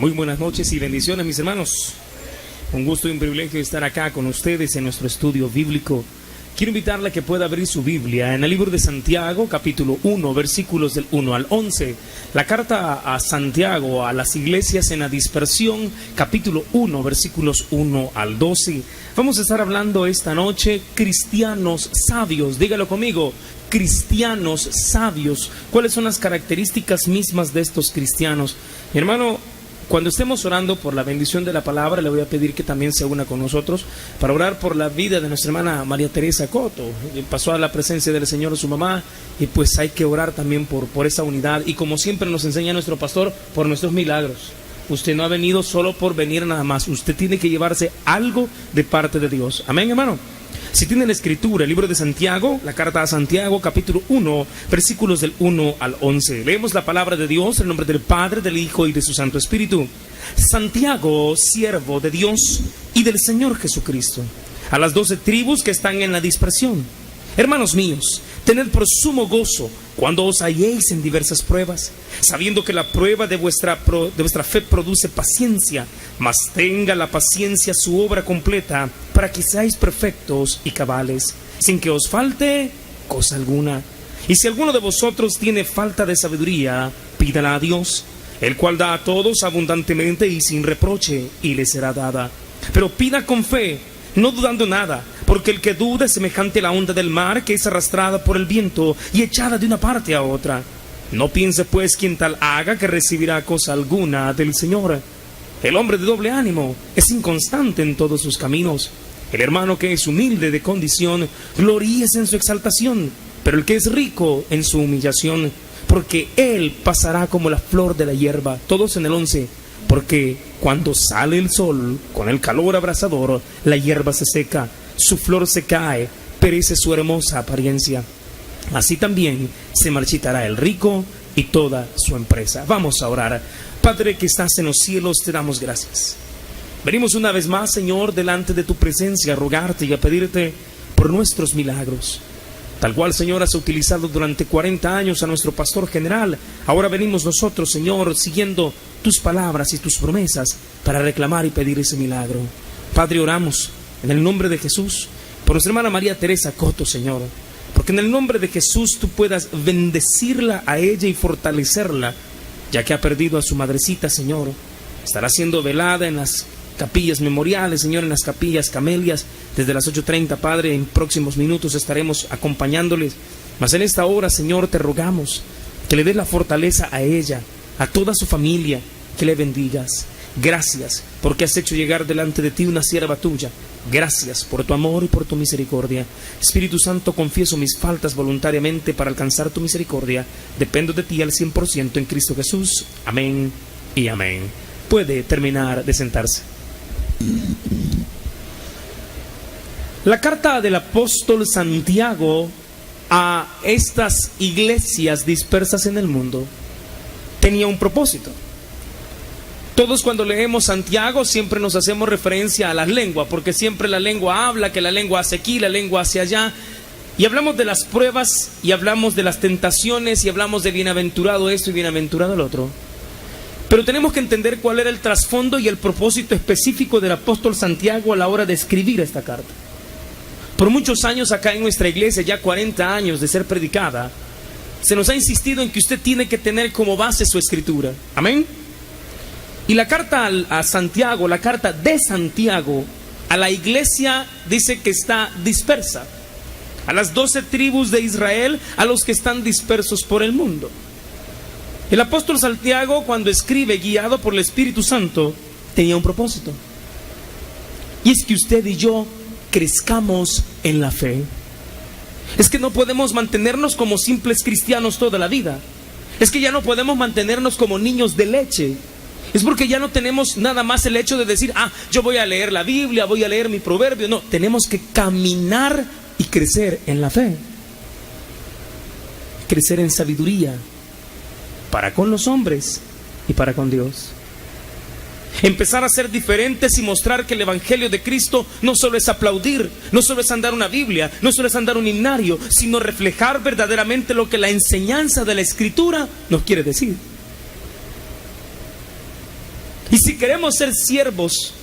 Muy buenas noches y bendiciones, mis hermanos. Un gusto y un privilegio estar acá con ustedes en nuestro estudio bíblico. Quiero invitarle a que pueda abrir su Biblia en el libro de Santiago, capítulo 1, versículos del 1 al 11. La carta a Santiago, a las iglesias en la dispersión, capítulo 1, versículos 1 al 12. Vamos a estar hablando esta noche, cristianos sabios. Dígalo conmigo, cristianos sabios. ¿Cuáles son las características mismas de estos cristianos? Mi hermano, cuando estemos orando por la bendición de la palabra, le voy a pedir que también se una con nosotros para orar por la vida de nuestra hermana María Teresa Coto. Pasó a la presencia del Señor su mamá y pues hay que orar también por esa unidad. Y como siempre nos enseña nuestro pastor, por nuestros milagros. Usted no ha venido solo por venir nada más. Usted tiene que llevarse algo de parte de Dios. Amén, hermano. Si tiene la escritura, el libro de Santiago, la carta a Santiago, capítulo 1, versículos del 1 al 11. Leemos la palabra de Dios en nombre del Padre, del Hijo y de su Santo Espíritu. Santiago, siervo de Dios y del Señor Jesucristo, a las 12 tribus que están en la dispersión. Hermanos míos, tened por sumo gozo cuando os halléis en diversas pruebas, sabiendo que la prueba de vuestra fe produce paciencia, mas tenga la paciencia su obra completa, para que seáis perfectos y cabales, sin que os falte cosa alguna. Y si alguno de vosotros tiene falta de sabiduría, pídala a Dios, el cual da a todos abundantemente y sin reproche, y le será dada. Pero pida con fe, no dudando nada, porque el que duda es semejante a la onda del mar, que es arrastrada por el viento y echada de una parte a otra. No piense pues quien tal haga que recibirá cosa alguna del Señor. El hombre de doble ánimo es inconstante en todos sus caminos. El hermano que es humilde de condición, gloríese en su exaltación, pero el que es rico en su humillación, porque él pasará como la flor de la hierba. Todos en el 11. Porque cuando sale el sol con el calor abrasador, la hierba se seca, su flor se cae, perece su hermosa apariencia. Así también se marchitará el rico y toda su empresa. Vamos a orar. Padre que estás en los cielos, te damos gracias. Venimos una vez más, Señor, delante de tu presencia a rogarte y a pedirte por nuestros milagros. Tal cual, Señor, has utilizado durante 40 años a nuestro pastor general. Ahora venimos nosotros, Señor, siguiendo tus palabras y tus promesas para reclamar y pedir ese milagro. Padre, oramos en el nombre de Jesús por nuestra hermana María Teresa Coto, Señor, porque en el nombre de Jesús tú puedas bendecirla a ella y fortalecerla, ya que ha perdido a su madrecita, Señor. Estará siendo velada en las capillas memoriales, Señor, en las capillas camelias, desde las 8:30, Padre. En próximos minutos estaremos acompañándoles. Mas en esta hora, Señor, te rogamos que le des la fortaleza a ella, a toda su familia, que le bendigas. Gracias porque has hecho llegar delante de ti una sierva tuya. Gracias por tu amor y por tu misericordia. Espíritu Santo, confieso mis faltas voluntariamente para alcanzar tu misericordia. Dependo de ti al 100% en Cristo Jesús. Amén y amén. Puede terminar de sentarse. La carta del apóstol Santiago a estas iglesias dispersas en el mundo tenía un propósito. Todos cuando leemos Santiago siempre nos hacemos referencia a la lengua, porque siempre la lengua habla, que la lengua hace aquí, la lengua hace allá, y hablamos de las pruebas, y hablamos de las tentaciones, y hablamos de bienaventurado esto y bienaventurado el otro. Pero tenemos que entender cuál era el trasfondo y el propósito específico del apóstol Santiago a la hora de escribir esta carta. Por muchos años acá en nuestra iglesia, ya 40 años de ser predicada, se nos ha insistido en que usted tiene que tener como base su escritura. Amén. Y la carta a Santiago, la carta de Santiago a la iglesia dice que está dispersa. A las 12 tribus de Israel, a los que están dispersos por el mundo. El apóstol Santiago, cuando escribe guiado por el Espíritu Santo, tenía un propósito. Y es que usted y yo crezcamos en la fe. Es que no podemos mantenernos como simples cristianos toda la vida. Es que ya no podemos mantenernos como niños de leche. Es porque ya no tenemos nada más el hecho de decir, yo voy a leer la Biblia, voy a leer mi proverbio. No, tenemos que caminar y crecer en la fe. Crecer en sabiduría, para con los hombres y para con Dios. Empezar a ser diferentes y mostrar que el Evangelio de Cristo no solo es aplaudir, no solo es andar una Biblia, no solo es andar un himnario, sino reflejar verdaderamente lo que la enseñanza de la Escritura nos quiere decir. Y si queremos ser siervos,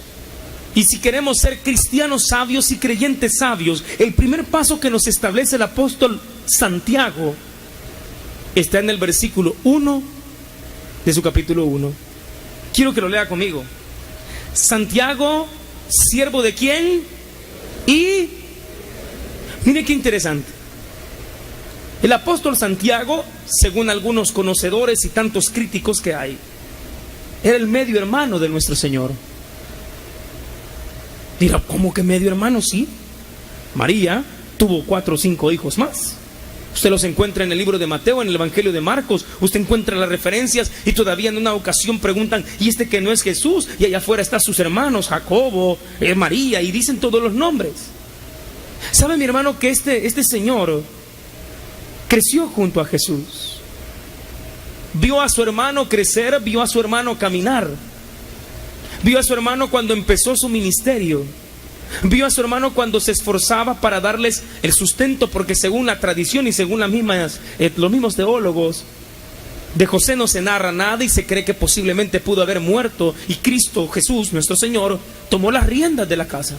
y si queremos ser cristianos sabios y creyentes sabios, el primer paso que nos establece el apóstol Santiago está en el versículo 1 de su capítulo 1. Quiero que lo lea conmigo. Santiago, ¿siervo de quién? Y mire qué interesante. El apóstol Santiago, según algunos conocedores y tantos críticos que hay, era el medio hermano de nuestro Señor. Mira, ¿cómo que medio hermano? Sí. María tuvo 4 o 5 hijos más. Usted los encuentra en el libro de Mateo, en el Evangelio de Marcos. Usted encuentra las referencias y todavía en una ocasión preguntan, ¿y este que no es Jesús? Y allá afuera están sus hermanos, Jacobo, María, y dicen todos los nombres. ¿Sabe, mi hermano, que este señor creció junto a Jesús? Vio a su hermano crecer, vio a su hermano caminar. Vio a su hermano cuando empezó su ministerio. Vio a su hermano cuando se esforzaba para darles el sustento, porque según la tradición y según los mismos teólogos, de José no se narra nada y se cree que posiblemente pudo haber muerto y Cristo Jesús, nuestro Señor, tomó las riendas de la casa.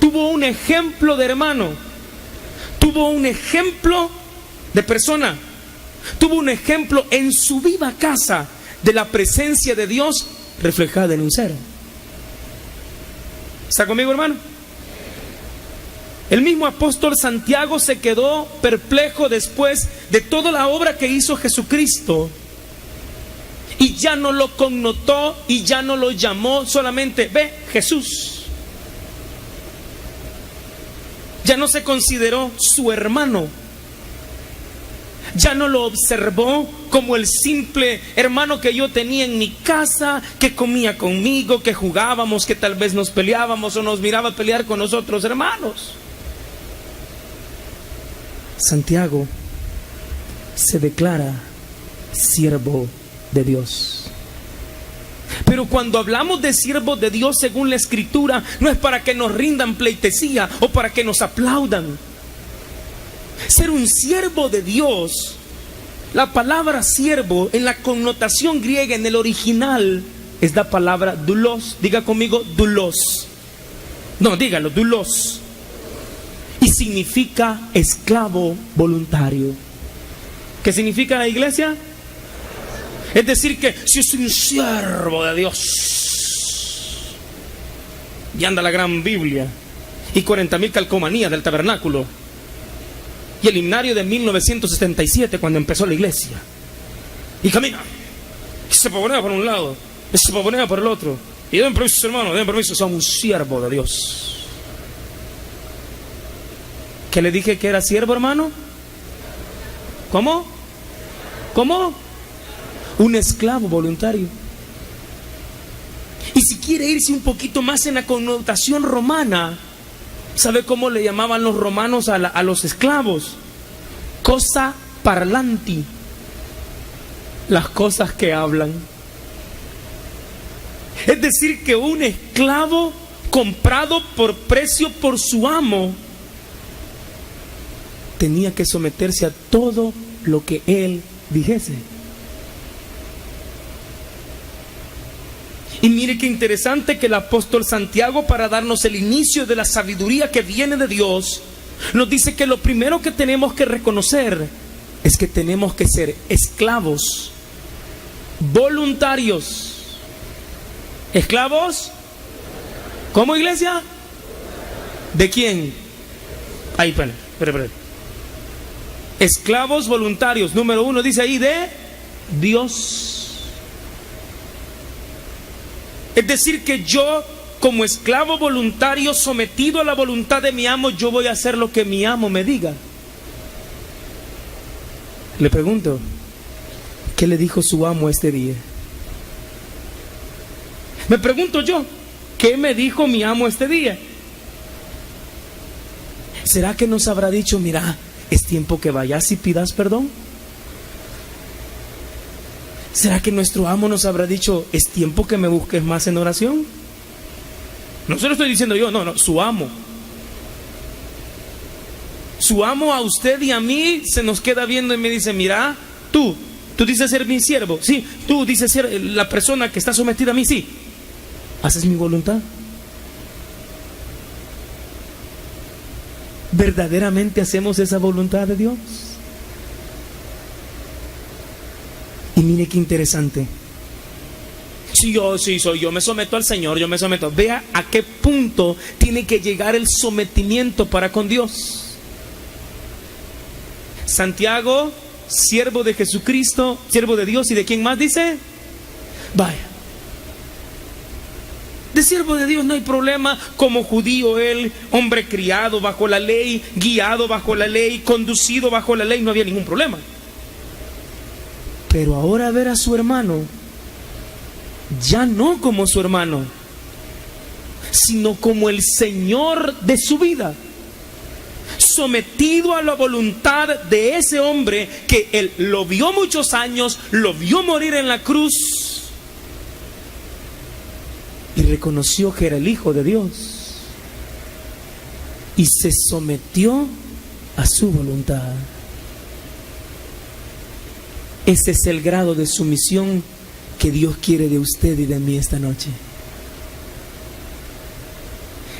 Tuvo un ejemplo de hermano, tuvo un ejemplo de persona, tuvo un ejemplo en su viva casa de la presencia de Dios reflejada en un ser. ¿Está conmigo, hermano? El mismo apóstol Santiago se quedó perplejo después de toda la obra que hizo Jesucristo, y ya no lo connotó y ya no lo llamó solamente Jesús. Ya no se consideró su hermano. Ya no lo observó como el simple hermano que yo tenía en mi casa, que comía conmigo, que jugábamos, que tal vez nos peleábamos o nos miraba pelear con nosotros hermanos. Santiago se declara siervo de Dios. Pero cuando hablamos de siervo de Dios según la Escritura, no es para que nos rindan pleitesía o para que nos aplaudan. Ser un siervo de Dios, la palabra siervo en la connotación griega, en el original, es la palabra doulos. Diga conmigo, doulos. No, dígalo, doulos. Y significa esclavo voluntario. ¿Qué significa la iglesia? Es decir que si yo soy un siervo de Dios, y anda la gran Biblia y 40,000 calcomanías del tabernáculo y el himnario de 1977 cuando empezó la iglesia, y camina y se pavonea por un lado y se pavonea por el otro, y den permiso, hermano, den permiso, somos un siervo de Dios. ¿Qué le dije que era siervo, hermano? ¿Cómo? ¿Cómo? Un esclavo voluntario. Y si quiere irse un poquito más en la connotación romana, ¿sabe cómo le llamaban los romanos a los esclavos? Cosa parlanti. Las cosas que hablan. Es decir, que un esclavo comprado por precio por su amo tenía que someterse a todo lo que él dijese. Y mire qué interesante que el apóstol Santiago, para darnos el inicio de la sabiduría que viene de Dios, nos dice que lo primero que tenemos que reconocer es que tenemos que ser esclavos voluntarios. ¿Esclavos? ¿Cómo, iglesia? ¿De quién? Ahí, espera. Esclavos voluntarios. Número 1 dice ahí, de Dios. Es decir, que yo, como esclavo voluntario sometido a la voluntad de mi amo, yo voy a hacer lo que mi amo me diga. Le pregunto, ¿qué le dijo su amo este día? Me pregunto yo, ¿qué me dijo mi amo este día? ¿Será que nos habrá dicho, mira, es tiempo que vayas y pidas perdón? ¿Será que nuestro amo nos habrá dicho, es tiempo que me busques más en oración? No se lo estoy diciendo yo, no, su amo. Su amo a usted y a mí se nos queda viendo y me dice, mira, tú, Tú dices ser mi siervo, sí. Tú dices ser la persona que está sometida a mí, sí. ¿Haces mi voluntad? ¿Verdaderamente hacemos esa voluntad de Dios? Y mire qué interesante. Sí, soy yo, me someto al Señor, yo me someto. Vea a qué punto tiene que llegar el sometimiento para con Dios. Santiago, siervo de Jesucristo, siervo de Dios, ¿y de quién más dice? Vaya. De siervo de Dios no hay problema. Como judío él, hombre criado bajo la ley, guiado bajo la ley, conducido bajo la ley, no había ningún problema. Pero ahora ver a su hermano, ya no como su hermano, sino como el Señor de su vida, sometido a la voluntad de ese hombre que él lo vio muchos años, lo vio morir en la cruz y reconoció que era el Hijo de Dios y se sometió a su voluntad. Ese es el grado de sumisión que Dios quiere de usted y de mí esta noche.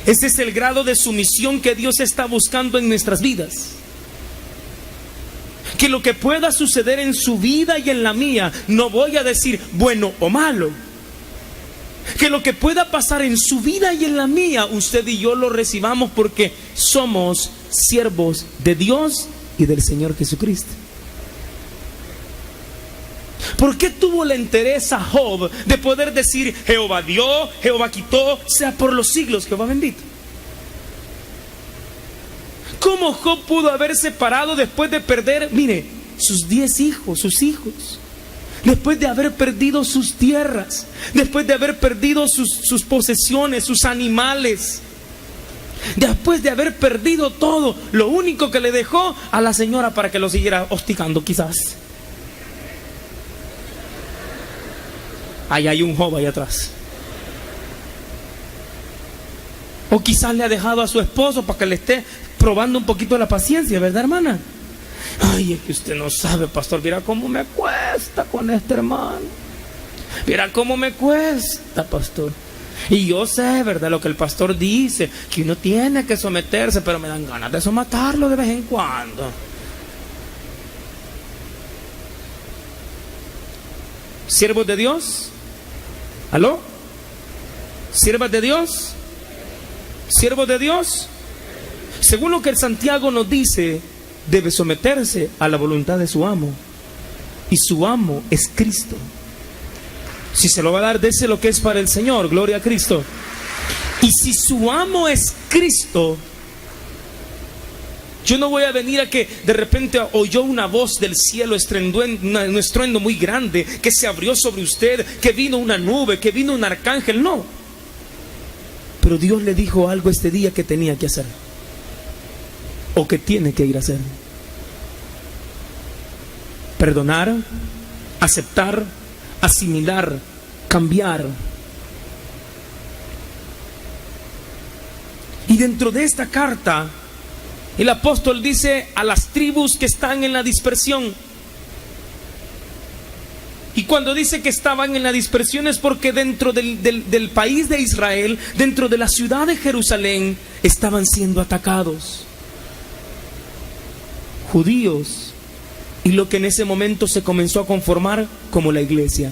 Ese es el grado de sumisión que Dios está buscando en nuestras vidas. Que lo que pueda suceder en su vida y en la mía, no voy a decir bueno o malo. Que lo que pueda pasar en su vida y en la mía, usted y yo lo recibamos porque somos siervos de Dios y del Señor Jesucristo. ¿Por qué tuvo la entereza Job de poder decir Jehová dio, Jehová quitó, sea por los siglos Jehová bendito? ¿Cómo Job pudo haberse parado después de perder, mire, sus 10 hijos, sus hijos? Después de haber perdido sus tierras, después de haber perdido sus posesiones, sus animales, después de haber perdido todo, lo único que le dejó a la señora para que lo siguiera hostigando quizás. Ahí hay un Job ahí atrás. O quizás le ha dejado a su esposo para que le esté probando un poquito la paciencia, ¿verdad, hermana? Ay, es que usted no sabe, pastor, mira cómo me cuesta con este hermano. Mira cómo me cuesta, pastor. Y yo sé, ¿verdad?, lo que el pastor dice, que uno tiene que someterse, pero me dan ganas de someterlo de vez en cuando. ¿Siervos de Dios? ¿Aló? ¿Siervas de Dios? ¿Siervos de Dios? Según lo que el Santiago nos dice, debe someterse a la voluntad de su amo. Y su amo es Cristo. Si se lo va a dar, dese lo que es para el Señor. Gloria a Cristo. Y si su amo es Cristo, yo no voy a venir a que de repente oyó una voz del cielo, un estruendo muy grande, que se abrió sobre usted, que vino una nube, que vino un arcángel. No. Pero Dios le dijo algo este día que tenía que hacer, o que tiene que ir a hacer. Perdonar, aceptar, asimilar, cambiar. Y dentro de esta carta, el apóstol dice a las tribus que están en la dispersión. Y cuando dice que estaban en la dispersión es porque dentro del país de Israel, dentro de la ciudad de Jerusalén, estaban siendo atacados judíos y lo que en ese momento se comenzó a conformar como la iglesia.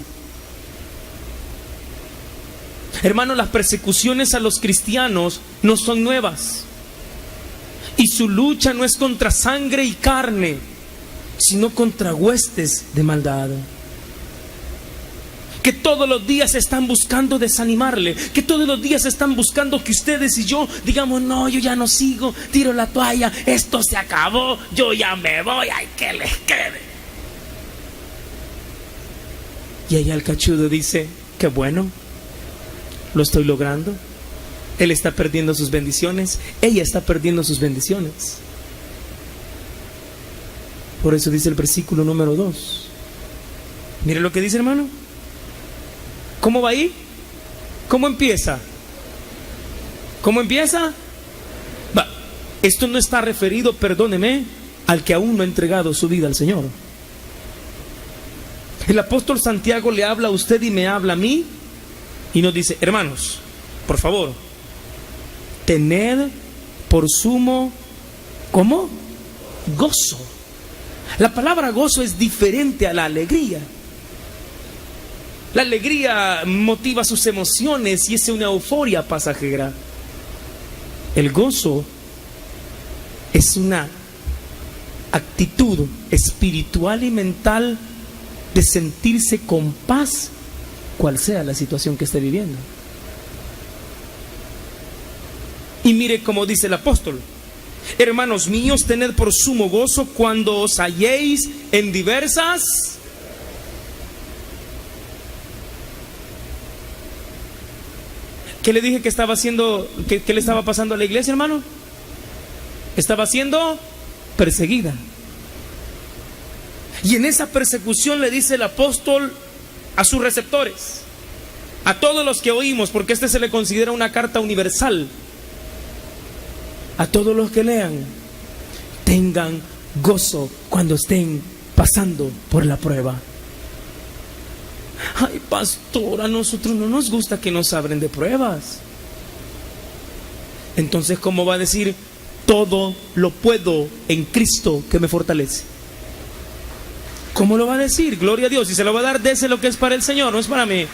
Hermano, las persecuciones a los cristianos no son nuevas. Y su lucha no es contra sangre y carne, sino contra huestes de maldad, que todos los días están buscando desanimarle, que todos los días están buscando que ustedes y yo digamos, no, yo ya no sigo, tiro la toalla, esto se acabó, yo ya me voy, ay, que les quede. Y allá el cachudo dice, qué bueno, lo estoy logrando. Él está perdiendo sus bendiciones, ella está perdiendo sus bendiciones. Por eso dice el versículo número 2. Mire lo que dice, hermano. ¿Cómo va ahí? ¿Cómo empieza? ¿Cómo empieza? Va. Esto no está referido, perdóneme, al que aún no ha entregado su vida al Señor. El apóstol Santiago le habla a usted y me habla a mí y nos dice: hermanos, por favor, tened por sumo, ¿cómo? Gozo. La palabra gozo es diferente a la alegría. La alegría motiva sus emociones y es una euforia pasajera. El gozo es una actitud espiritual y mental de sentirse con paz, cual sea la situación que esté viviendo. Y mire cómo dice el apóstol: hermanos míos, tened por sumo gozo cuando os halléis en diversas. ¿Qué le dije que estaba haciendo? ¿Qué le estaba pasando a la iglesia, hermano? Estaba siendo perseguida. Y en esa persecución le dice el apóstol a sus receptores, a todos los que oímos, porque este se le considera una carta universal, a todos los que lean: tengan gozo cuando estén pasando por la prueba. Ay, pastor, a nosotros no nos gusta que nos hablen de pruebas. Entonces, ¿cómo va a decir todo lo puedo en Cristo que me fortalece? ¿Cómo lo va a decir? Gloria a Dios. Si se lo va a dar, dese lo que es para el Señor, no es para mí.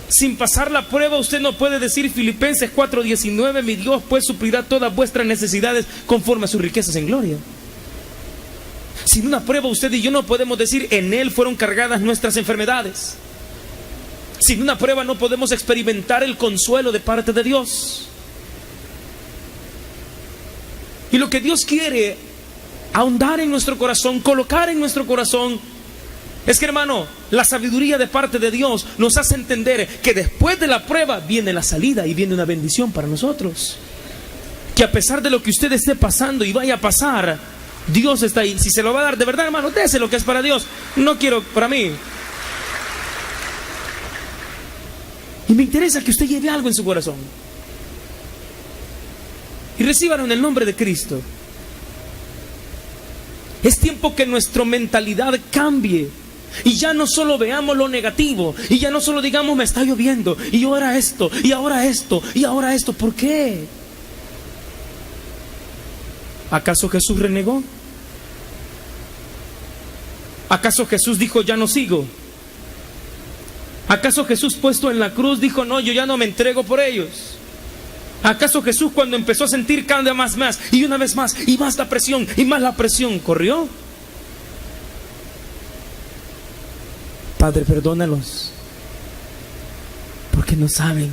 Sin pasar la prueba, usted no puede decir Filipenses 4:19: mi Dios pues suplirá todas vuestras necesidades conforme a sus riquezas en gloria. Sin una prueba, usted y yo no podemos decir en Él fueron cargadas nuestras enfermedades. Sin una prueba no podemos experimentar el consuelo de parte de Dios. Y lo que Dios quiere ahondar en nuestro corazón, colocar en nuestro corazón, es que, hermano, la sabiduría de parte de Dios nos hace entender que después de la prueba viene la salida y viene una bendición para nosotros. Que a pesar de lo que usted esté pasando y vaya a pasar, Dios está ahí. Si se lo va a dar de verdad, hermano, dése lo que es para Dios. No quiero para mí. Y me interesa que usted lleve algo en su corazón y recíbalo en el nombre de Cristo. Es tiempo que nuestra mentalidad cambie y ya no solo veamos lo negativo, y ya no solo digamos me está lloviendo y ahora esto, y ahora esto, y ahora esto. ¿Por qué? ¿Acaso Jesús renegó? ¿Acaso Jesús dijo ya no sigo? ¿Acaso Jesús puesto en la cruz dijo no, yo ya no me entrego por ellos? ¿Acaso Jesús cuando empezó a sentir cada vez más y una vez más y más la presión y más la presión, corrió? Padre, perdónalos porque no saben.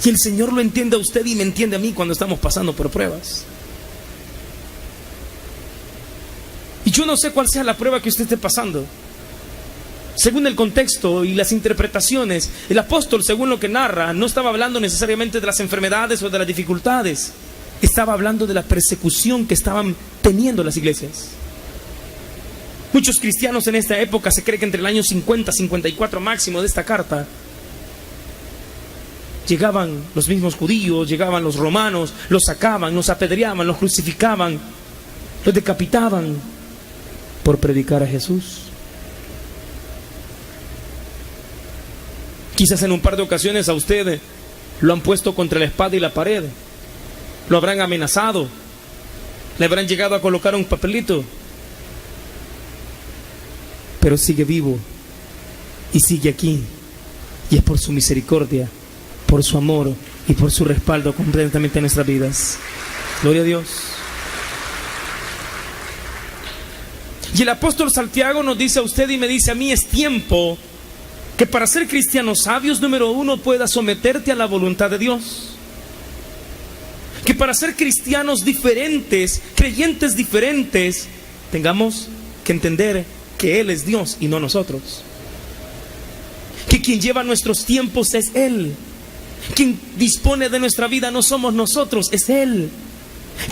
Y el Señor lo entiende a usted y me entiende a mí cuando estamos pasando por pruebas. Y yo no sé cuál sea la prueba que usted esté pasando. Según el contexto y las interpretaciones, el apóstol, según lo que narra, no estaba hablando necesariamente de las enfermedades o de las dificultades. Estaba hablando de la persecución que estaban teniendo las iglesias. Muchos cristianos en esta época, se cree que entre el año 50 y 54 máximo de esta carta, llegaban los mismos judíos, llegaban los romanos, los sacaban, los apedreaban, los crucificaban, los decapitaban por predicar a Jesús. Quizás en un par de ocasiones a usted lo han puesto contra la espada y la pared, lo habrán amenazado, le habrán llegado a colocar un papelito, pero sigue vivo y sigue aquí, y es por su misericordia, por su amor y por su respaldo completamente en nuestras vidas. Gloria a Dios. Y el apóstol Santiago nos dice a usted y me dice a mí: es tiempo que para ser cristianos sabios, número uno, puedas someterte a la voluntad de Dios. Que para ser cristianos diferentes, creyentes diferentes, tengamos que entender que Él es Dios y no nosotros. Que quien lleva nuestros tiempos es Él. Quien dispone de nuestra vida no somos nosotros, es Él.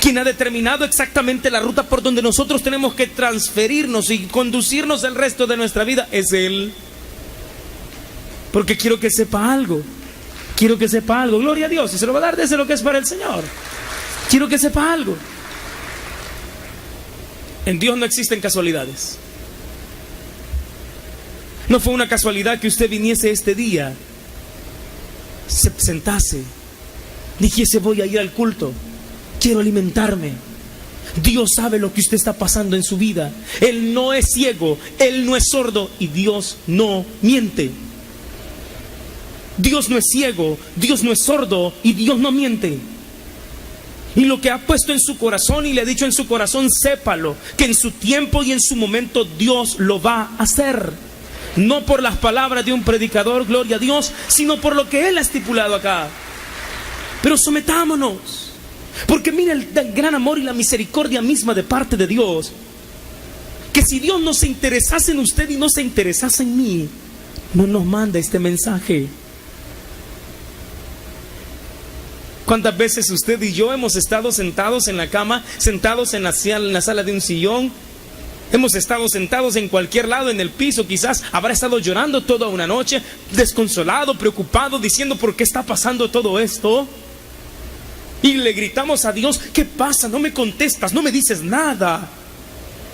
Quien ha determinado exactamente la ruta por donde nosotros tenemos que transferirnos y conducirnos el resto de nuestra vida es Él. Porque quiero que sepa algo. Quiero que sepa algo. Gloria a Dios. Si se lo va a dar, dese lo que es para el Señor. Quiero que sepa algo. En Dios no existen casualidades. No fue una casualidad que usted viniese este día, se sentase, dijese voy a ir al culto, quiero alimentarme. Dios sabe lo que usted está pasando en su vida. Él no es ciego, Él no es sordo y Dios no miente. Dios no es ciego, Dios no es sordo y Dios no miente. Y lo que ha puesto en su corazón y le ha dicho en su corazón, sépalo, que en su tiempo y en su momento Dios lo va a hacer. No por las palabras de un predicador, gloria a Dios, sino por lo que Él ha estipulado acá. Pero sometámonos. Porque mira el gran amor y la misericordia misma de parte de Dios. Que si Dios no se interesase en usted y no se interesase en mí, no nos manda este mensaje. ¿Cuántas veces usted y yo hemos estado sentados en la cama, sentados en la sala de un sillón? Hemos estado sentados en cualquier lado, en el piso, quizás habrá estado llorando toda una noche, desconsolado, preocupado, diciendo ¿por qué está pasando todo esto? Y le gritamos a Dios, ¿qué pasa? No me contestas, no me dices nada.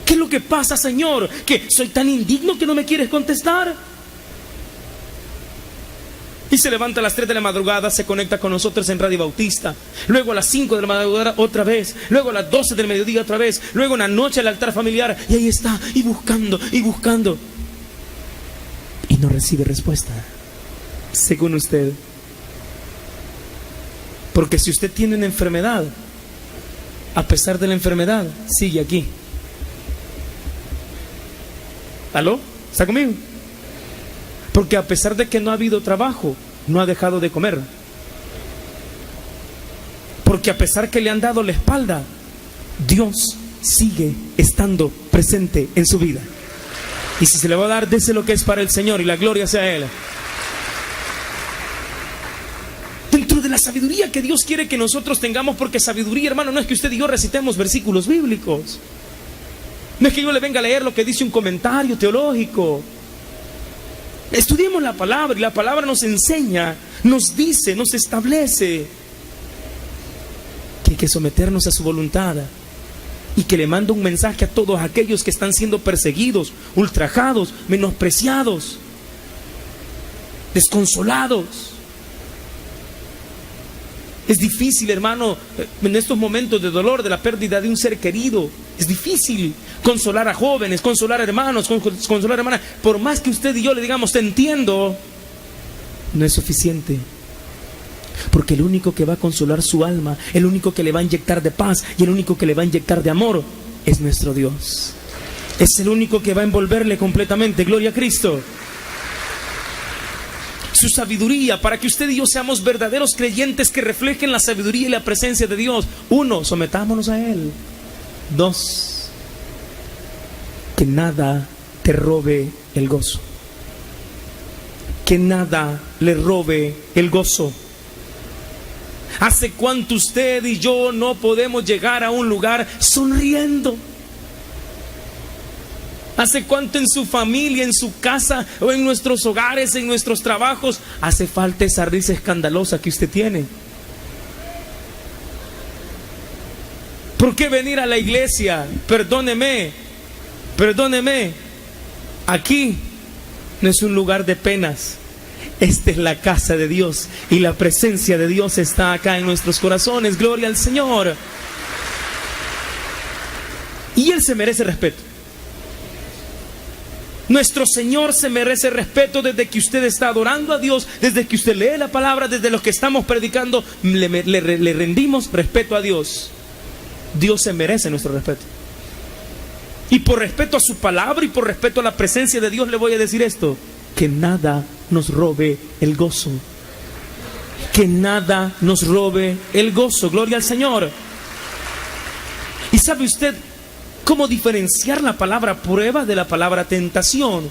¿Qué es lo que pasa, Señor? ¿Que soy tan indigno que no me quieres contestar? Y se levanta a las 3 de la madrugada, se conecta con nosotros en Radio Bautista. Luego a las 5 de la madrugada otra vez. Luego a las 12 del mediodía otra vez. Luego una noche al altar familiar. Y ahí está, y buscando, y buscando. Y no recibe respuesta, según usted. Porque si usted tiene una enfermedad, a pesar de la enfermedad, sigue aquí. ¿Aló? ¿Está conmigo? Porque a pesar de que no ha habido trabajo, no ha dejado de comer. Porque a pesar que le han dado la espalda, Dios sigue estando presente en su vida. Y si se le va a dar, dese lo que es para el Señor y la gloria sea a Él. Dentro de la sabiduría que Dios quiere que nosotros tengamos, porque sabiduría, hermano, no es que usted y yo recitemos versículos bíblicos. No es que yo le venga a leer lo que dice un comentario teológico. Estudiemos la palabra y la palabra nos enseña, nos dice, nos establece que hay que someternos a su voluntad y que le manda un mensaje a todos aquellos que están siendo perseguidos, ultrajados, menospreciados, desconsolados. Es difícil, hermano, en estos momentos de dolor, de la pérdida de un ser querido. Es difícil consolar a jóvenes, consolar a hermanos, consolar a hermanas. Por más que usted y yo le digamos, te entiendo, no es suficiente. Porque el único que va a consolar su alma, el único que le va a inyectar de paz y el único que le va a inyectar de amor es nuestro Dios. Es el único que va a envolverle completamente. Gloria a Cristo. Su sabiduría, para que usted y yo seamos verdaderos creyentes que reflejen la sabiduría y la presencia de Dios. 1, sometámonos a Él. 2, que nada te robe el gozo. Que nada le robe el gozo. ¿Hace cuánto usted y yo no podemos llegar a un lugar sonriendo? ¿Hace cuánto en su familia, en su casa o en nuestros hogares, en nuestros trabajos, hace falta esa risa escandalosa que usted tiene? ¿Por qué venir a la iglesia? Perdóneme, aquí no es un lugar de penas. Esta es la casa de Dios y la presencia de Dios está acá en nuestros corazones. Gloria al Señor. Y Él se merece respeto. Nuestro Señor se merece respeto desde que usted está adorando a Dios, desde que usted lee la palabra, desde los que estamos predicando, le rendimos respeto a Dios. Dios se merece nuestro respeto. Y por respeto a su palabra y por respeto a la presencia de Dios le voy a decir esto: que nada nos robe el gozo. Que nada nos robe el gozo. Gloria al Señor. ¿Y sabe usted cómo diferenciar la palabra prueba de la palabra tentación?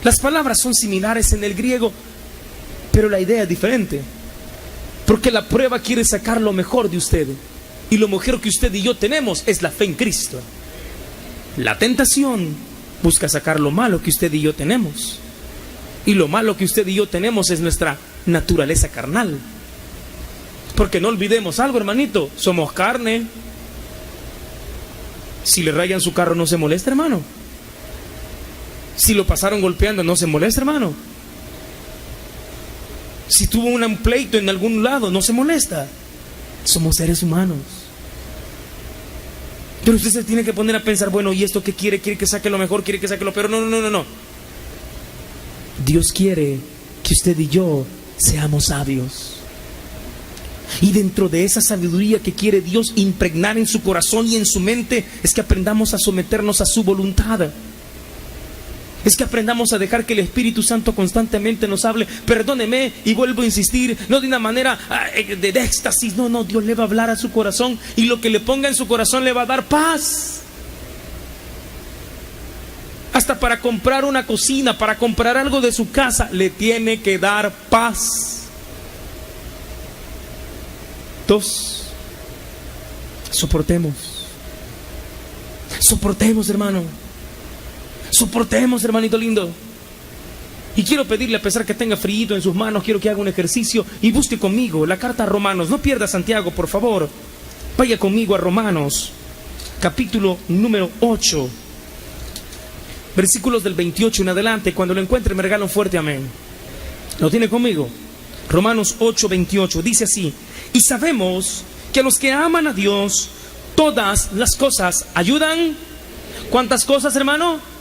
Las palabras son similares en el griego, pero la idea es diferente. Porque la prueba quiere sacar lo mejor de usted, y lo mejor que usted y yo tenemos es la fe en Cristo. La tentación busca sacar lo malo que usted y yo tenemos, y lo malo que usted y yo tenemos es nuestra naturaleza carnal. Porque no olvidemos algo, hermanito, somos carne. Si le rayan su carro, no se molesta, hermano. Si lo pasaron golpeando, no se molesta, hermano. Si tuvo un pleito en algún lado, no se molesta. Somos seres humanos. Pero usted se tiene que poner a pensar, bueno, ¿y esto qué quiere? ¿Quiere que saque lo mejor? ¿Quiere que saque lo peor? No. Dios quiere que usted y yo seamos sabios. Y dentro de esa sabiduría que quiere Dios impregnar en su corazón y en su mente, es que aprendamos a someternos a su voluntad. Es que aprendamos a dejar que el Espíritu Santo constantemente nos hable. Perdóneme, y vuelvo a insistir, no de una manera de éxtasis. No, Dios le va a hablar a su corazón, y lo que le ponga en su corazón le va a dar paz. Hasta para comprar una cocina, para comprar algo de su casa, le tiene que dar paz. 2, soportemos, hermano. Soportemos, hermanito lindo. Y quiero pedirle, a pesar que tenga frío en sus manos, quiero que haga un ejercicio y busque conmigo la carta a Romanos. No pierda Santiago, por favor. Vaya conmigo a Romanos, capítulo número 8, versículos del 28 en adelante. Cuando lo encuentre, me regala un fuerte amén. ¿Lo tiene conmigo? Romanos 8, 28. Dice así: y sabemos que a los que aman a Dios, todas las cosas ayudan. ¿Cuántas cosas, hermano?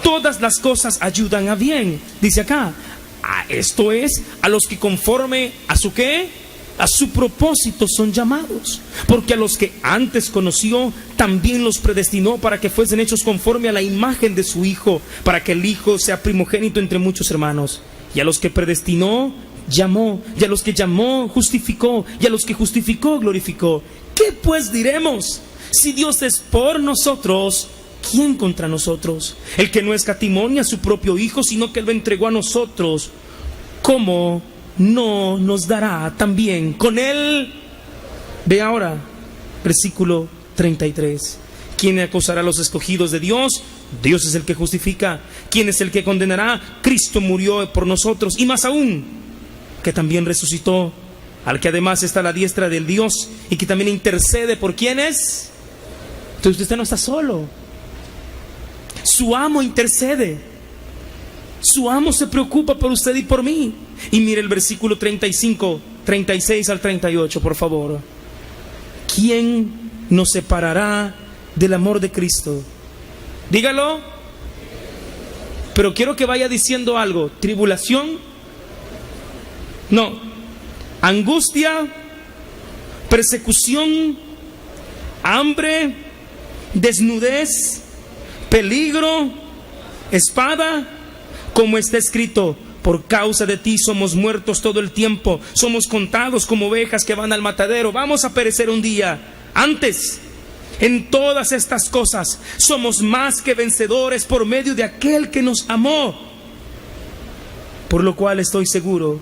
Todas las cosas ayudan a bien. Dice acá, esto es, a los que conforme a su ¿qué? A su propósito son llamados. Porque a los que antes conoció, también los predestinó para que fuesen hechos conforme a la imagen de su Hijo, para que el Hijo sea primogénito entre muchos hermanos. Y a los que predestinó, llamó. Y a los que llamó, justificó. Y a los que justificó, glorificó. ¿Qué pues diremos? Si Dios es por nosotros, ¿quién contra nosotros? El que no escatimó ni a su propio Hijo, sino que lo entregó a nosotros, ¿cómo no nos dará también con él? Ve ahora, versículo 33. ¿Quién acusará a los escogidos de Dios? Dios es el que justifica. ¿Quién es el que condenará? Cristo murió por nosotros, y más aún, que también resucitó, al que además está a la diestra del Dios, y que también intercede por ¿quiénes? Entonces usted no está solo. Su amo intercede. Su amo se preocupa por usted y por mí. Y mire el versículo 35, 36 al 38, por favor. ¿Quién nos separará del amor de Cristo? Dígalo. Pero quiero que vaya diciendo algo. ¿Tribulación? No. ¿Angustia? ¿Persecución? ¿Hambre? ¿Desnudez? ¿Peligro? ¿Espada? Como está escrito: por causa de ti somos muertos todo el tiempo, somos contados como ovejas que van al matadero, vamos a perecer un día. Antes, en todas estas cosas, somos más que vencedores por medio de aquel que nos amó. Por lo cual estoy seguro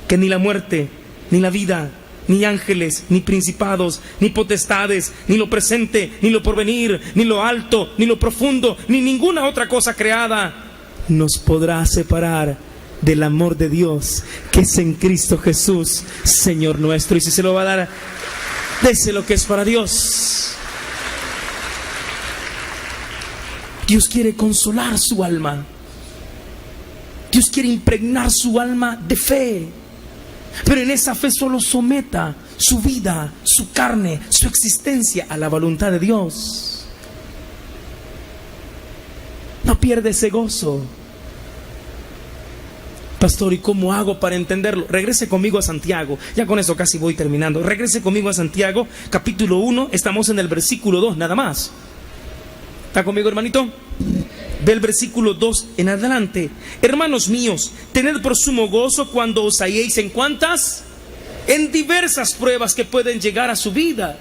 que ni la muerte, ni la vida, ni ángeles, ni principados, ni potestades, ni lo presente, ni lo porvenir, ni lo alto, ni lo profundo, ni ninguna otra cosa creada nos podrá separar del amor de Dios que es en Cristo Jesús, Señor nuestro. Y si se lo va a dar, dese lo que es para Dios. Dios quiere consolar su alma. Dios quiere impregnar su alma de fe. Pero en esa fe solo someta su vida, su carne, su existencia a la voluntad de Dios. No pierde ese gozo. Pastor, ¿y cómo hago para entenderlo? Regrese conmigo a Santiago. Ya con eso casi voy terminando. Regrese conmigo a Santiago, capítulo 1. Estamos en el versículo 2 nada más. ¿Está conmigo, hermanito? Del versículo 2 en adelante. Hermanos míos, tened por sumo gozo cuando os halléis en ¿cuántas? En diversas pruebas que pueden llegar a su vida.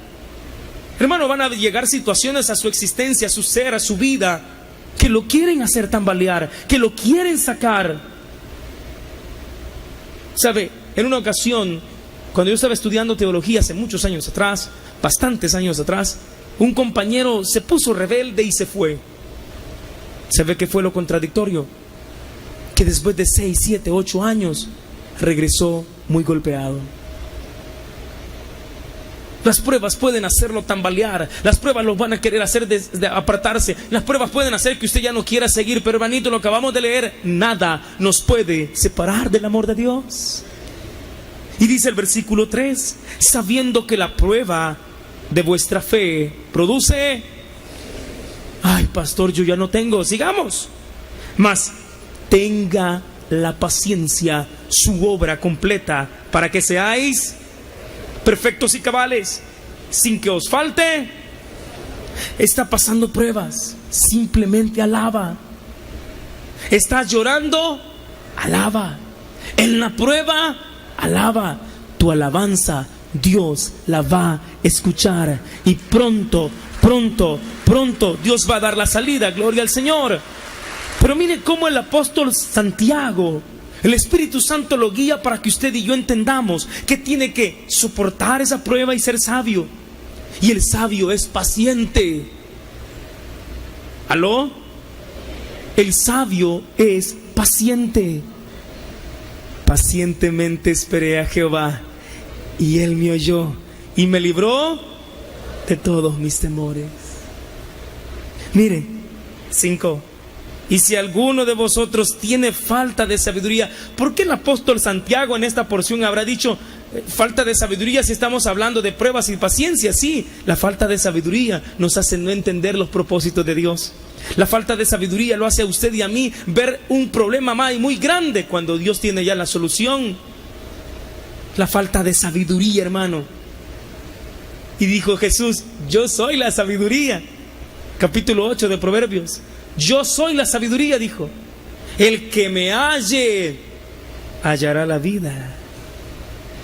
Hermano, van a llegar situaciones a su existencia, a su ser, a su vida, que lo quieren hacer tambalear, que lo quieren sacar. ¿Sabe? En una ocasión, cuando yo estaba estudiando teología hace muchos años atrás, bastantes años atrás, un compañero se puso rebelde y se fue. ¿Sabe qué fue lo contradictorio? Que después de 6, 7, 8 años regresó muy golpeado. Las pruebas pueden hacerlo tambalear. Las pruebas los van a querer hacer de apartarse. Las pruebas pueden hacer que usted ya no quiera seguir. Pero hermanito, lo que acabamos de leer, nada nos puede separar del amor de Dios. Y dice el versículo 3, sabiendo que la prueba de vuestra fe produce... Ay, pastor, yo ya no tengo. Sigamos. Mas tenga la paciencia su obra completa, para que seáis perfectos y cabales, sin que os falte. Está pasando pruebas, simplemente alaba. Estás llorando, alaba. En la prueba, alaba. Tu alabanza Dios la va a escuchar, y pronto Dios va a dar la salida. Gloria al Señor. Pero mire cómo el apóstol Santiago, el Espíritu Santo lo guía para que usted y yo entendamos que tiene que soportar esa prueba y ser sabio. Y el sabio es paciente. ¿Aló? El sabio es paciente. Pacientemente esperé a Jehová, y Él me oyó y me libró de todos mis temores. Mire, 5. Y si alguno de vosotros tiene falta de sabiduría, ¿por qué el apóstol Santiago en esta porción habrá dicho falta de sabiduría si estamos hablando de pruebas y paciencia? Sí, la falta de sabiduría nos hace no entender los propósitos de Dios. La falta de sabiduría lo hace a usted y a mí ver un problema muy grande cuando Dios tiene ya la solución. La falta de sabiduría, hermano. Y dijo Jesús, yo soy la sabiduría. Capítulo 8 de Proverbios. Yo soy la sabiduría, dijo. El que me halle, hallará la vida.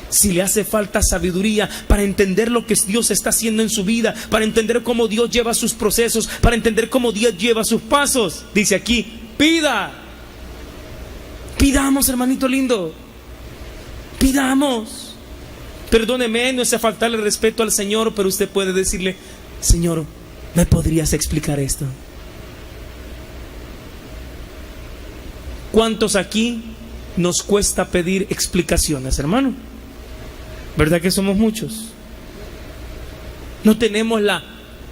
Si le hace falta sabiduría para entender lo que Dios está haciendo en su vida, para entender cómo Dios lleva sus procesos, para entender cómo Dios lleva sus pasos, dice aquí, pidamos, hermanito lindo, pidamos. Perdóneme, no es faltarle respeto al Señor, pero usted puede decirle, Señor, ¿me podrías explicar esto? ¿Cuántos aquí nos cuesta pedir explicaciones, hermano? ¿Verdad que somos muchos? No tenemos la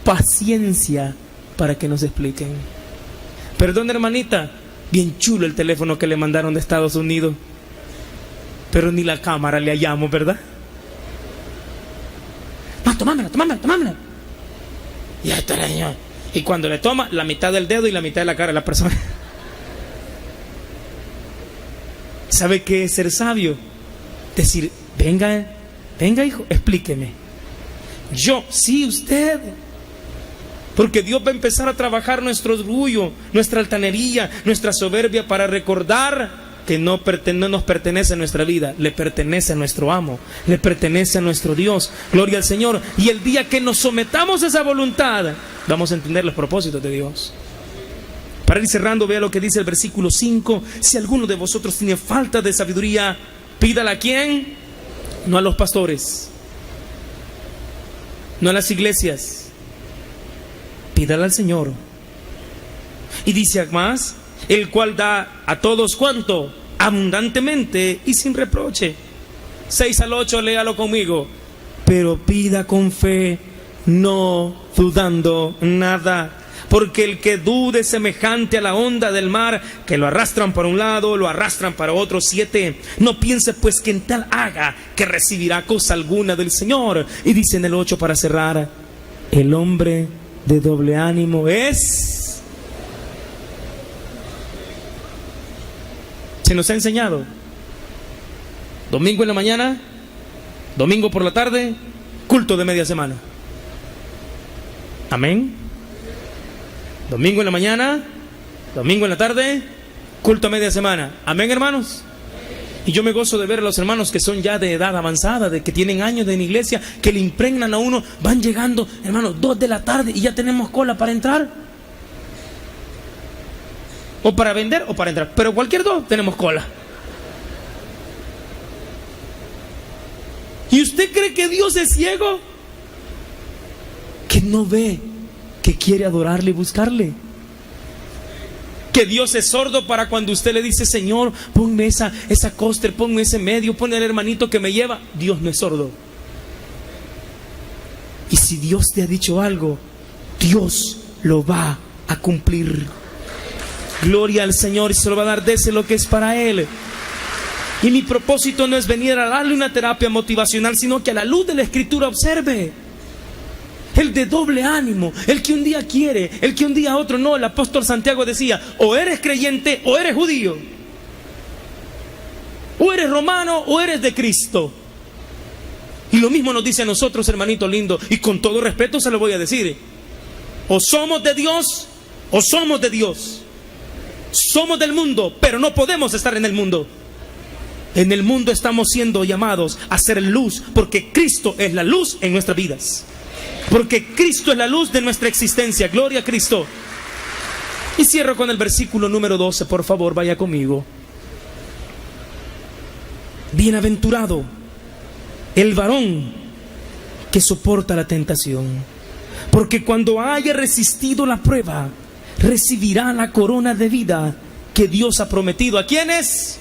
paciencia para que nos expliquen. Perdón, hermanita, bien chulo el teléfono que le mandaron de Estados Unidos, pero ni la cámara le hallamos, ¿verdad? No, tomámela. Y cuando le toma, la mitad del dedo y la mitad de la cara de la persona. ¿Sabe qué es ser sabio? Decir, venga hijo, explíqueme. Yo, sí, usted. Porque Dios va a empezar a trabajar nuestro orgullo, nuestra altanería, nuestra soberbia, para recordar que no nos pertenece a nuestra vida, le pertenece a nuestro amo, le pertenece a nuestro Dios. Gloria al Señor. Y el día que nos sometamos a esa voluntad, vamos a entender los propósitos de Dios. Para ir cerrando, vea lo que dice el versículo 5. Si alguno de vosotros tiene falta de sabiduría, pídala ¿a quién? No a los pastores, no a las iglesias, pídala al Señor. Y dice más, el cual da a todos, ¿cuánto? Abundantemente y sin reproche. 6 al 8, léalo conmigo. Pero pida con fe, no dudando nada. Porque el que dude semejante a la onda del mar, que lo arrastran para un lado, lo arrastran para otro. 7. No piense pues que en tal haga, que recibirá cosa alguna del Señor. Y dice en el 8 para cerrar, el hombre de doble ánimo es... Se nos ha enseñado. Domingo en la mañana, domingo por la tarde, culto de media semana. Amén. Domingo en la mañana, domingo en la tarde, culto a media semana. Amén, hermanos. Y yo me gozo de ver a los hermanos que son ya de edad avanzada, de que tienen años en iglesia, que le impregnan a uno. Van llegando, hermanos, 2 de la tarde y ya tenemos cola para entrar. O para vender o para entrar, pero cualquier dos tenemos cola. ¿Y usted cree que Dios es ciego? Que no ve, que quiere adorarle y buscarle. Que Dios es sordo para cuando usted le dice, Señor, ponme esa coster, ponme ese medio, ponme el hermanito que me lleva. Dios no es sordo. si Dios te ha dicho algo, Dios lo va a cumplir. Gloria al Señor, y se lo va a dar, dese lo que es para Él. Y mi propósito no es venir a darle una terapia motivacional, sino que a la luz de la Escritura observe. El de doble ánimo, el que un día quiere, el que un día otro no. El apóstol Santiago decía, o eres creyente o eres judío, o eres romano o eres de Cristo. Y lo mismo nos dice a nosotros, hermanito lindo, y con todo respeto se lo voy a decir: o somos de Dios o somos de Dios. Somos del mundo, pero no podemos estar en el mundo. En el mundo estamos siendo llamados a ser luz, porque Cristo es la luz en nuestras vidas, porque Cristo es la luz de nuestra existencia. Gloria a Cristo. Y cierro con el versículo número 12, por favor, vaya conmigo. Bienaventurado el varón que soporta la tentación, porque cuando haya resistido la prueba, recibirá la corona de vida que Dios ha prometido. ¿A quiénes?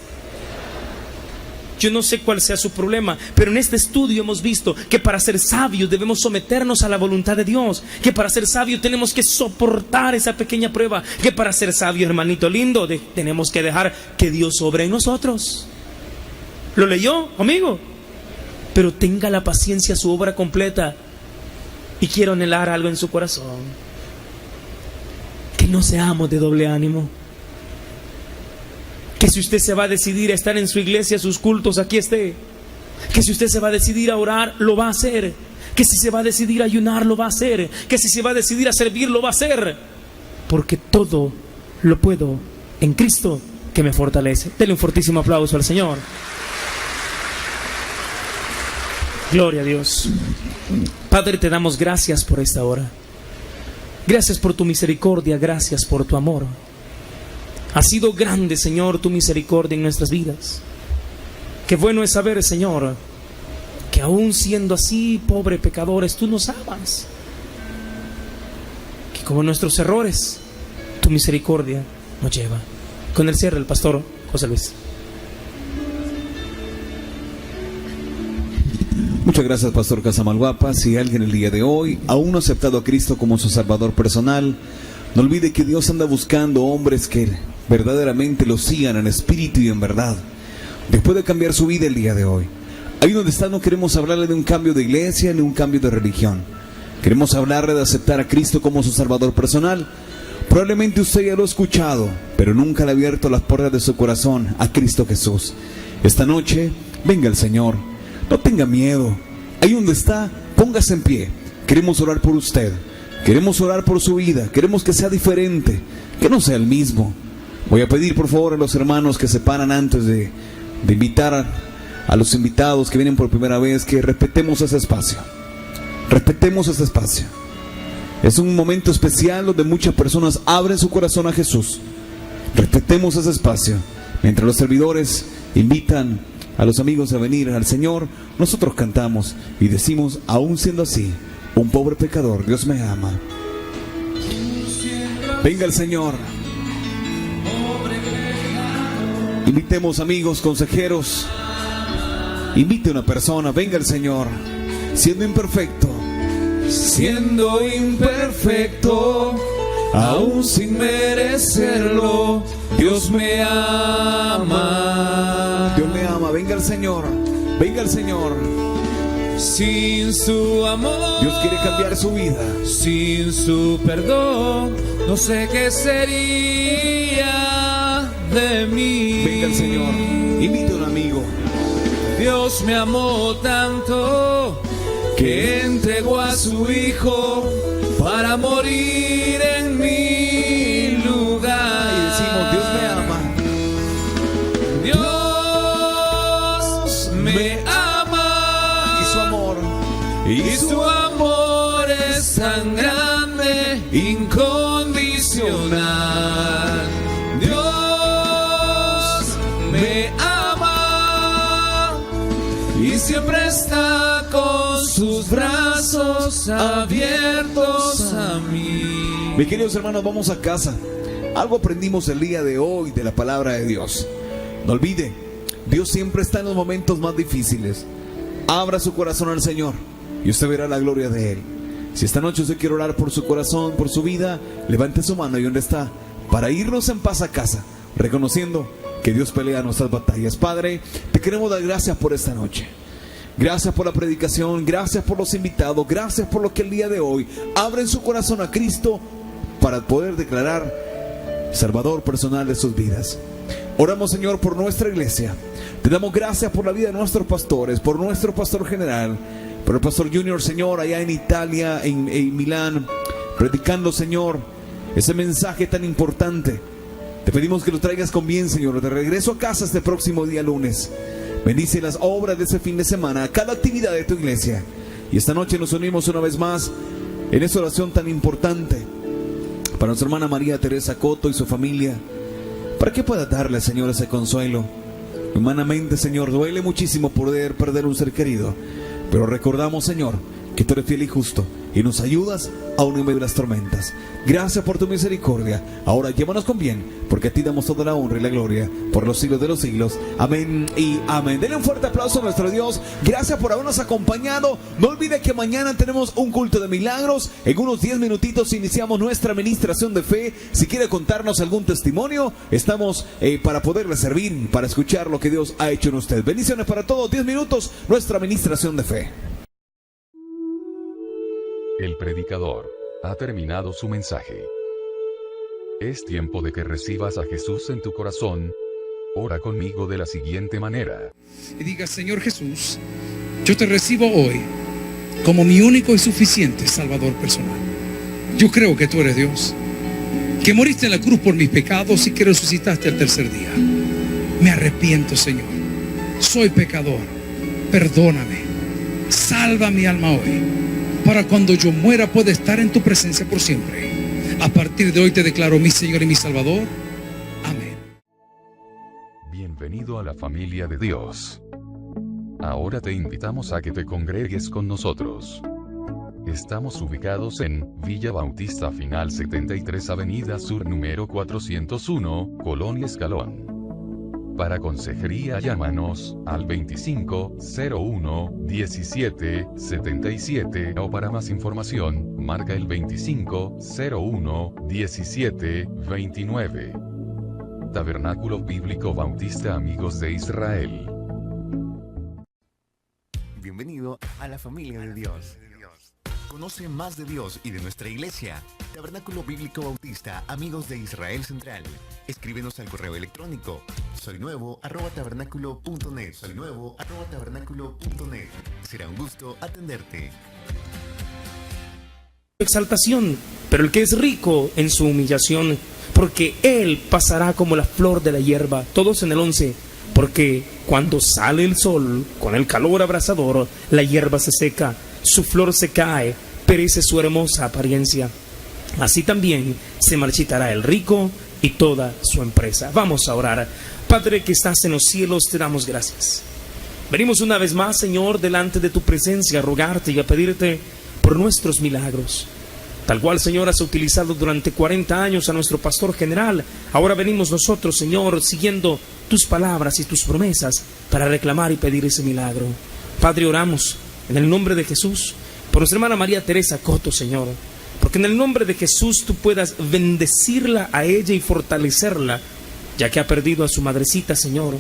Yo no sé cuál sea su problema, pero en este estudio hemos visto que para ser sabios debemos someternos a la voluntad de Dios, que para ser sabios tenemos que soportar esa pequeña prueba, que para ser sabios, hermanito lindo, tenemos que dejar que Dios obre en nosotros. ¿Lo leyó, amigo? Pero tenga la paciencia, su obra completa. Y quiero anhelar algo en su corazón: que no seamos de doble ánimo. Que si usted se va a decidir a estar en su iglesia, sus cultos, aquí esté. Que si usted se va a decidir a orar, lo va a hacer. Que si se va a decidir a ayunar, lo va a hacer. Que si se va a decidir a servir, lo va a hacer. Porque todo lo puedo en Cristo que me fortalece. Denle un fortísimo aplauso al Señor. Gloria a Dios. Padre, te damos gracias por esta hora. Gracias por tu misericordia, gracias por tu amor. Ha sido grande, Señor, tu misericordia en nuestras vidas. Qué bueno es saber, Señor, que aún siendo así, pobres pecadores, tú nos amas. Que como nuestros errores, tu misericordia nos lleva. Con el cierre, el pastor José Luis. Muchas gracias, pastor Casamalguapa. Si alguien el día de hoy aún no ha aceptado a Cristo como su Salvador personal, no olvide que Dios anda buscando hombres que verdaderamente lo sigan en espíritu y en verdad. Después de cambiar su vida el día de hoy, ahí donde está, no queremos hablarle de un cambio de iglesia ni un cambio de religión. Queremos hablarle de aceptar a Cristo como su Salvador personal. Probablemente usted ya lo ha escuchado, pero nunca le ha abierto las puertas de su corazón a Cristo Jesús. Esta noche, venga el Señor. No tenga miedo. Ahí donde está, póngase en pie. Queremos orar por usted. Queremos orar por su vida. Queremos que sea diferente, que no sea el mismo. Voy a pedir por favor a los hermanos que se paran antes de invitar a los invitados que vienen por primera vez, que respetemos ese espacio. Respetemos ese espacio. Es un momento especial donde muchas personas abren su corazón a Jesús. Respetemos ese espacio. Mientras los servidores invitan a los amigos a venir al Señor, nosotros cantamos y decimos, aún siendo así, un pobre pecador, Dios me ama. Venga el Señor. Invitemos amigos, consejeros. Invite a una persona, venga el Señor. Siendo imperfecto, aún sin merecerlo, Dios me ama. Dios me ama, venga el Señor. Venga el Señor. Sin su amor, Dios quiere cambiar su vida. sin su perdón, no sé qué sería de mí. Venga el Señor. Invite a un amigo. Dios me amó tanto que entregó a su Hijo para morir en mi lugar. Y decimos, Dios me ama. Dios me ama. Y su amor es tan grande, incondicional. Dios me ama y siempre está con sus brazos abiertos a mí. Mis queridos hermanos, vamos a casa. Algo aprendimos el día de hoy de la palabra de Dios. No olvide, Dios siempre está en los momentos más difíciles. Abra su corazón al Señor y usted verá la gloria de Él. Si esta noche usted quiere orar por su corazón, por su vida, levante su mano y donde está, para irnos en paz a casa, reconociendo que Dios pelea nuestras batallas. Padre, te queremos dar gracias por esta noche. Gracias por la predicación, gracias por los invitados, gracias por lo que el día de hoy abren su corazón a Cristo para poder declarar Salvador personal de sus vidas. Oramos, Señor, por nuestra iglesia. Te damos gracias por la vida de nuestros pastores, por nuestro pastor general, por el pastor Junior, Señor, allá en Italia, en Milán, predicando, Señor, ese mensaje tan importante. Te pedimos que lo traigas con bien, Señor, de regreso a casa este próximo día lunes. Bendice las obras de ese fin de semana, cada actividad de tu iglesia. Y esta noche nos unimos una vez más en esta oración tan importante para nuestra hermana María Teresa Coto y su familia, para que pueda darle, Señor, ese consuelo. Humanamente, Señor, duele muchísimo poder perder un ser querido, pero recordamos, Señor, que tú eres fiel y justo y nos ayudas aún en medio de las tormentas. Gracias por tu misericordia. Ahora llévanos con bien, porque a ti damos toda la honra y la gloria por los siglos de los siglos. Amén y amén. Denle un fuerte aplauso a nuestro Dios. Gracias por habernos acompañado. No olvide que mañana tenemos un culto de milagros. En unos 10 minutitos iniciamos nuestra administración de fe. Si quiere contarnos algún testimonio, estamos para poderle servir, para escuchar lo que Dios ha hecho en usted. Bendiciones para todos. 10 minutos, nuestra administración de fe. El predicador ha terminado su mensaje. Es tiempo de que recibas a Jesús en tu corazón. Ora conmigo de la siguiente manera. Y diga: Señor Jesús, yo te recibo hoy como mi único y suficiente Salvador personal. Yo creo que tú eres Dios, que moriste en la cruz por mis pecados y que resucitaste al tercer día. Me arrepiento, Señor. Soy pecador. Perdóname. Salva mi alma hoy, para cuando yo muera pueda estar en tu presencia por siempre. A partir de hoy te declaro mi Señor y mi Salvador. Amén. Bienvenido a la familia de Dios. Ahora te invitamos a que te congregues con nosotros. Estamos ubicados en Villa Bautista Final 73 Avenida Sur número 401, Colonia Escalón. Para consejería llámanos al 2501-1777 o para más información, marca el 2501-1729. Tabernáculo Bíblico Bautista Amigos de Israel. Bienvenido a la familia de Dios. Conoce más de Dios y de nuestra iglesia. Tabernáculo Bíblico Bautista Amigos de Israel Central. Escríbenos al correo electrónico soynuevo@tabernaculo.net. soynuevo@tabernaculo.net. Será un gusto atenderte. Exaltación, pero el que es rico en su humillación, porque él pasará como la flor de la hierba. Todos en el 11. Porque cuando sale el sol con el calor abrasador, la hierba se seca, su flor se cae, perece su hermosa apariencia. Así también se marchitará el rico y toda su empresa. Vamos a orar. Padre que estás en los cielos, te damos gracias. Venimos una vez más, Señor, delante de tu presencia a rogarte y a pedirte por nuestros milagros. Tal cual, Señor, has utilizado durante 40 años a nuestro pastor general, ahora venimos nosotros, Señor, siguiendo tus palabras y tus promesas para reclamar y pedir ese milagro. Padre, oramos en el nombre de Jesús por nuestra hermana María Teresa Coto, Señor, porque en el nombre de Jesús tú puedas bendecirla a ella y fortalecerla, ya que ha perdido a su madrecita, Señor.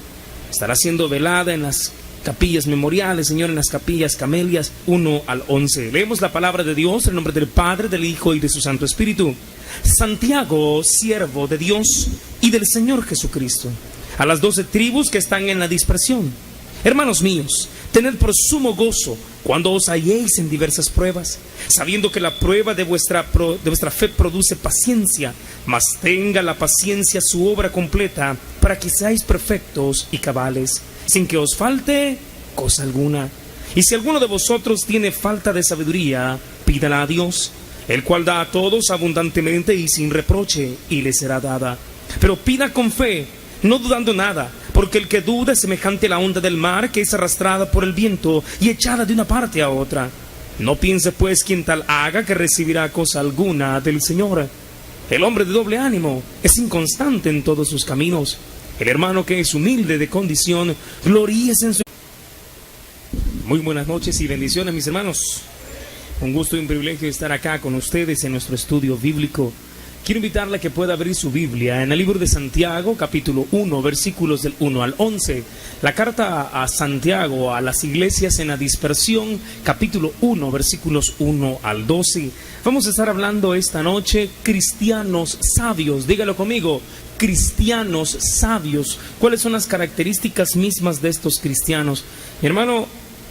Estará siendo velada en las capillas memoriales, Señor, en las capillas Camelias 1 al 11. Leemos la palabra de Dios en el nombre del Padre, del Hijo y de su Santo Espíritu. Santiago, siervo de Dios y del Señor Jesucristo, a las 12 tribus que están en la dispersión. Hermanos míos, tened por sumo gozo cuando os halléis en diversas pruebas, sabiendo que la prueba de vuestra fe produce paciencia, mas tenga la paciencia su obra completa, para que seáis perfectos y cabales, sin que os falte cosa alguna. Y si alguno de vosotros tiene falta de sabiduría, pídala a Dios, el cual da a todos abundantemente y sin reproche, y le será dada. Pero pida con fe, no dudando nada, porque el que duda es semejante a la onda del mar, que es arrastrada por el viento y echada de una parte a otra. No piense pues quien tal haga que recibirá cosa alguna del Señor. El hombre de doble ánimo es inconstante en todos sus caminos. El hermano que es humilde de condición, gloríese en su... Muy buenas noches y bendiciones, mis hermanos. Un gusto y un privilegio estar acá con ustedes en nuestro estudio bíblico. Quiero invitarle a que pueda abrir su Biblia en el libro de Santiago, capítulo 1, versículos del 1 al 11. La carta a Santiago, a las iglesias en la dispersión, capítulo 1, versículos 1 al 12. Vamos a estar hablando esta noche, cristianos sabios. Dígalo conmigo, cristianos sabios. ¿Cuáles son las características mismas de estos cristianos? Mi hermano,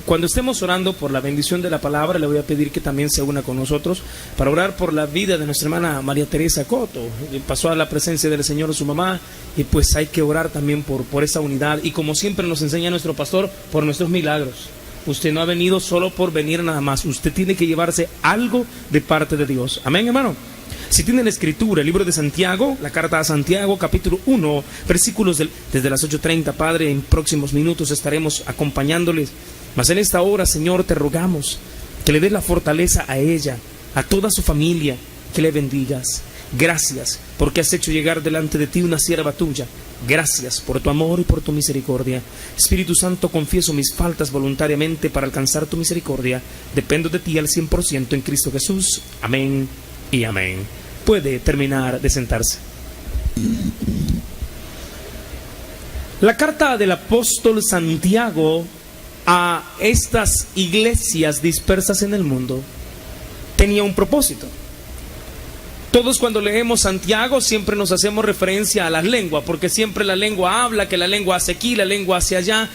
cuando estemos orando por la bendición de la palabra, le voy a pedir que también se una con nosotros para orar por la vida de nuestra hermana María Teresa Coto. Pasó a la presencia del Señor su mamá, y pues hay que orar también por esa unidad. Y como siempre nos enseña nuestro pastor, por nuestros milagros. Usted no ha venido solo por venir nada más. Usted tiene que llevarse algo de parte de Dios. Amén, hermano. Si tiene la escritura, el libro de Santiago, la carta a Santiago, capítulo 1, versículos desde las 8:30, Padre, en próximos minutos estaremos acompañándoles. Mas en esta hora, Señor, te rogamos que le des la fortaleza a ella, a toda su familia, que le bendigas. Gracias porque has hecho llegar delante de ti una sierva tuya. Gracias por tu amor y por tu misericordia. Espíritu Santo, confieso mis faltas voluntariamente para alcanzar tu misericordia. Dependo de ti al 100% en Cristo Jesús. Amén y amén. Puede terminar de sentarse. La carta del apóstol Santiago a estas iglesias dispersas en el mundo tenía un propósito. Todos cuando leemos Santiago siempre nos hacemos referencia a la lengua, porque siempre la lengua habla, que la lengua hace aquí, la lengua hace allá,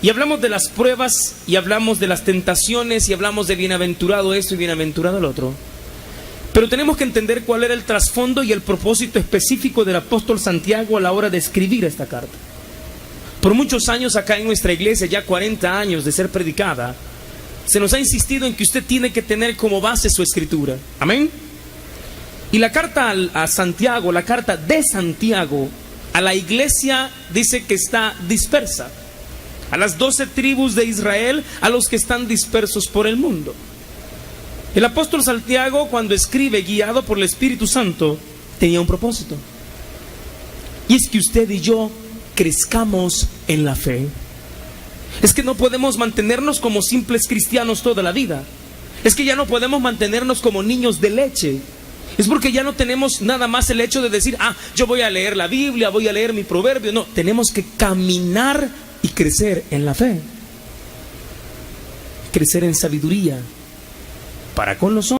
y hablamos de las pruebas, y hablamos de las tentaciones, y hablamos de bienaventurado esto y bienaventurado el otro. Pero tenemos que entender cuál era el trasfondo y el propósito específico del apóstol Santiago a la hora de escribir esta carta. Por muchos años acá en nuestra iglesia, ya 40 años de ser predicada, se nos ha insistido en que usted tiene que tener como base su escritura. Amén. Y la carta a Santiago, la carta de Santiago a la iglesia dice que está dispersa. A las 12 tribus de Israel, a los que están dispersos por el mundo. El apóstol Santiago, cuando escribe guiado por el Espíritu Santo, tenía un propósito. Y es que usted y yo crezcamos en la fe. Es que no podemos mantenernos como simples cristianos toda la vida. Es que ya no podemos mantenernos como niños de leche. Es porque ya no tenemos nada más el hecho de decir, yo voy a leer la Biblia, voy a leer mi proverbio. No, tenemos que caminar y crecer en la fe. Crecer en sabiduría para con los hombres.